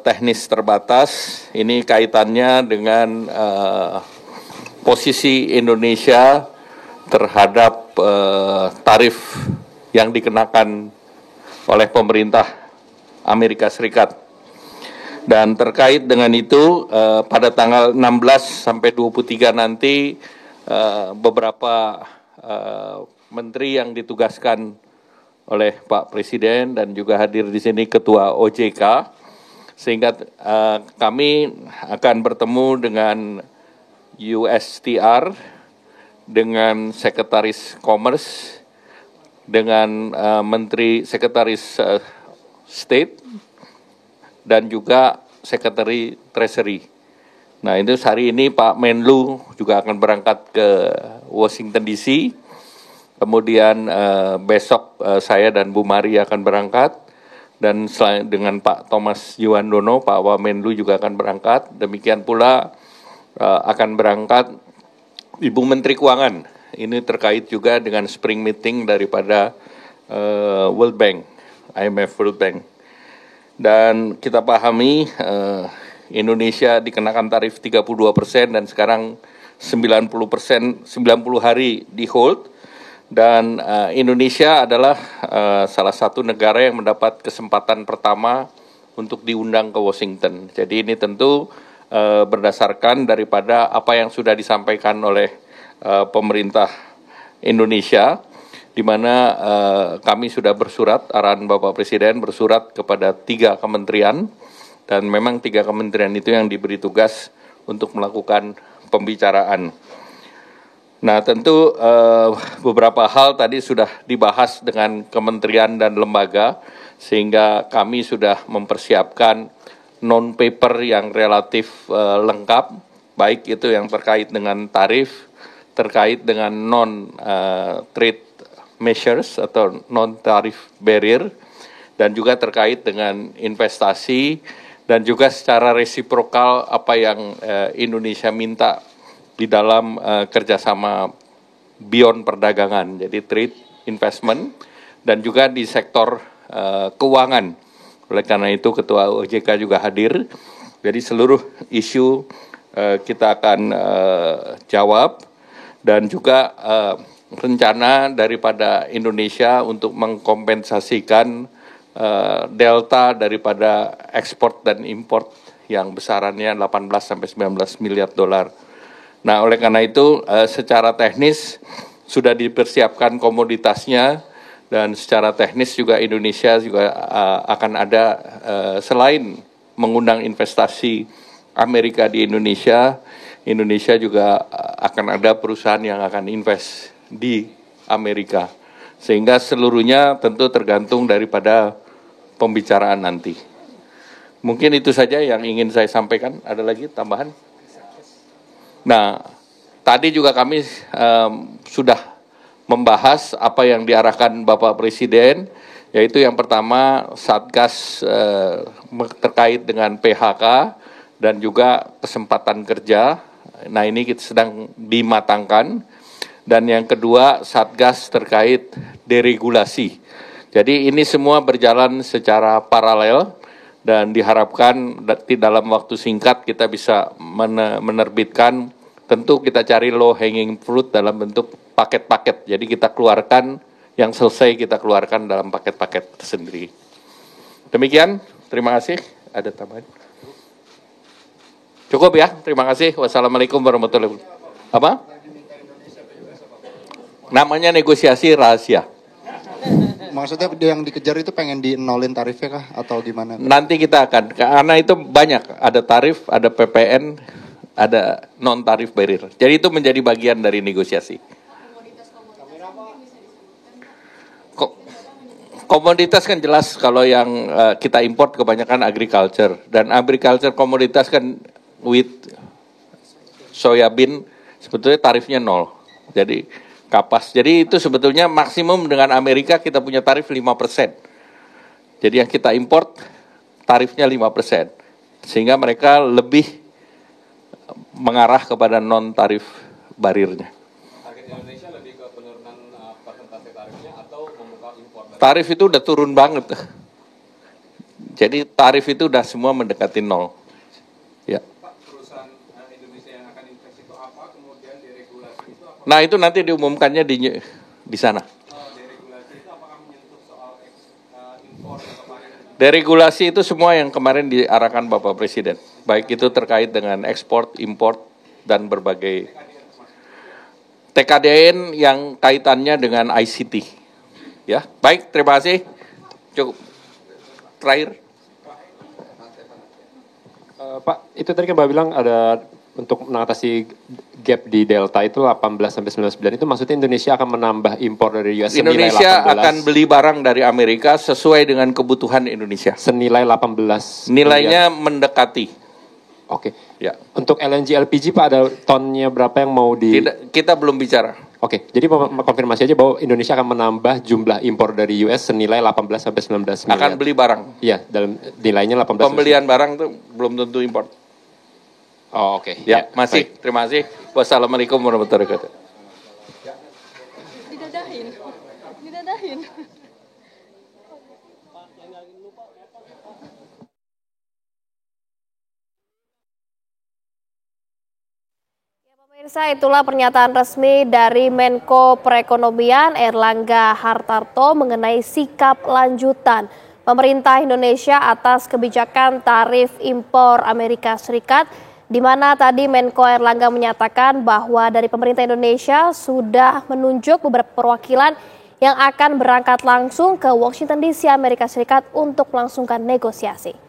teknis terbatas. Ini kaitannya dengan posisi Indonesia terhadap tarif yang dikenakan oleh pemerintah Amerika Serikat. Dan terkait dengan itu, pada tanggal 16 sampai 23 nanti beberapa menteri yang ditugaskan oleh Pak Presiden dan juga hadir di sini Ketua OJK, sehingga kami akan bertemu dengan USTR, dengan Sekretaris Commerce, dengan Menteri Sekretaris State, dan juga Sekretari Treasury. Nah, itu hari ini Pak Menlu juga akan berangkat ke Washington DC. Kemudian besok saya dan Bu Mari akan berangkat. Dan selain dengan Pak Thomas Yuwandono, Pak Wamenlu juga akan berangkat. Demikian pula akan berangkat Ibu Menteri Keuangan. Ini terkait juga dengan spring meeting daripada World Bank, IMF World Bank. Dan kita pahami Indonesia dikenakan tarif 32% dan sekarang 90%, 90 hari di hold. Dan Indonesia adalah salah satu negara yang mendapat kesempatan pertama untuk diundang ke Washington. Jadi ini tentu berdasarkan daripada apa yang sudah disampaikan oleh pemerintah Indonesia, di mana kami sudah bersurat, arahan Bapak Presiden bersurat kepada 3 kementerian, dan memang 3 kementerian itu yang diberi tugas untuk melakukan pembicaraan. Nah, tentu beberapa hal tadi sudah dibahas dengan kementerian dan lembaga, sehingga kami sudah mempersiapkan non-paper yang relatif lengkap, baik itu yang terkait dengan tarif, terkait dengan non-trade measures atau non-tarif barrier, dan juga terkait dengan investasi, dan juga secara resiprokal apa yang Indonesia minta di dalam kerjasama beyond perdagangan, jadi trade, investment, dan juga di sektor keuangan. Oleh karena itu Ketua OJK juga hadir, jadi seluruh isu kita akan jawab, dan juga rencana daripada Indonesia untuk mengkompensasikan delta daripada ekspor dan import yang besarannya 18 sampai 19 miliar dolar. Nah, oleh karena itu secara teknis sudah dipersiapkan komoditasnya, dan secara teknis juga Indonesia juga akan ada selain mengundang investasi Amerika di Indonesia, Indonesia juga akan ada perusahaan yang akan invest di Amerika, sehingga seluruhnya tentu tergantung daripada pembicaraan nanti. Mungkin itu saja yang ingin saya sampaikan. Ada lagi tambahan? Nah, tadi juga kami sudah membahas apa yang diarahkan Bapak Presiden, yaitu yang pertama Satgas terkait dengan PHK dan juga kesempatan kerja. Nah, ini kita sedang dimatangkan. Dan yang kedua, Satgas terkait deregulasi. Jadi ini semua berjalan secara paralel, dan diharapkan di dalam waktu singkat kita bisa menerbitkan, tentu kita cari low hanging fruit dalam bentuk paket-paket. Jadi kita keluarkan, yang selesai kita keluarkan dalam paket-paket tersendiri. Demikian, terima kasih. Ada tambahan? Cukup ya, terima kasih. Wassalamualaikum warahmatullahi wabarakatuh. Apa? Namanya negosiasi rahasia. Maksudnya yang dikejar itu pengen di-nolin tarifnya kah atau gimana? Nanti kita akan, karena itu banyak, ada tarif, ada PPN, ada non-tarif barrier. Jadi itu menjadi bagian dari negosiasi. Komoditas kan jelas kalau yang kita import kebanyakan agriculture, dan agriculture komoditas kan wheat, soybean, sebetulnya tarifnya 0. Jadi kapas. Jadi itu sebetulnya maksimum dengan Amerika kita punya tarif 5%. Jadi yang kita import tarifnya 5%. Sehingga mereka lebih mengarah kepada non-tarif barirnya. Target Indonesia lebih ke penurunan persentase tarifnya atau membuka impor? Tarif itu udah turun banget. Jadi tarif itu udah semua mendekati nol. Ya. Pak, perusahaan Indonesia yang akan invest itu apa, kemudian deregulasi itu apa? Nah itu nanti diumumkannya di sana. Deregulasi itu apakah menyentuh soal impor yang kemarin? Deregulasi itu semua yang kemarin diarahkan Bapak Presiden. Baik itu terkait dengan ekspor, import, dan berbagai TKDN yang kaitannya dengan ICT. Ya, baik, terima kasih. Cukup. Terakhir. Pak, itu tadi kan Bapak bilang ada untuk mengatasi gap di Delta itu 18-19 itu maksudnya Indonesia akan menambah impor dari US senilai Indonesia 18, akan beli barang dari Amerika sesuai dengan kebutuhan Indonesia. senilai 18 Nilainya miliar. mendekati. Oke. Ya. Untuk LNG LPG Pak ada tonnya berapa yang mau di Kita belum bicara. Oke, jadi konfirmasi aja bahwa Indonesia akan menambah jumlah impor dari US senilai 18-19 miliar. Akan beli barang. Iya, dalam nilainya 18. Pembelian barang itu belum tentu impor. Oh, oke. Ya, masih. Baik. Terima kasih. Wassalamualaikum warahmatullahi wabarakatuh. Didadahin. Pemirsa, itulah pernyataan resmi dari Menko Perekonomian Erlangga Hartarto mengenai sikap lanjutan pemerintah Indonesia atas kebijakan tarif impor Amerika Serikat, di mana tadi Menko Erlangga menyatakan bahwa dari pemerintah Indonesia sudah menunjuk beberapa perwakilan yang akan berangkat langsung ke Washington DC, Amerika Serikat untuk melangsungkan negosiasi.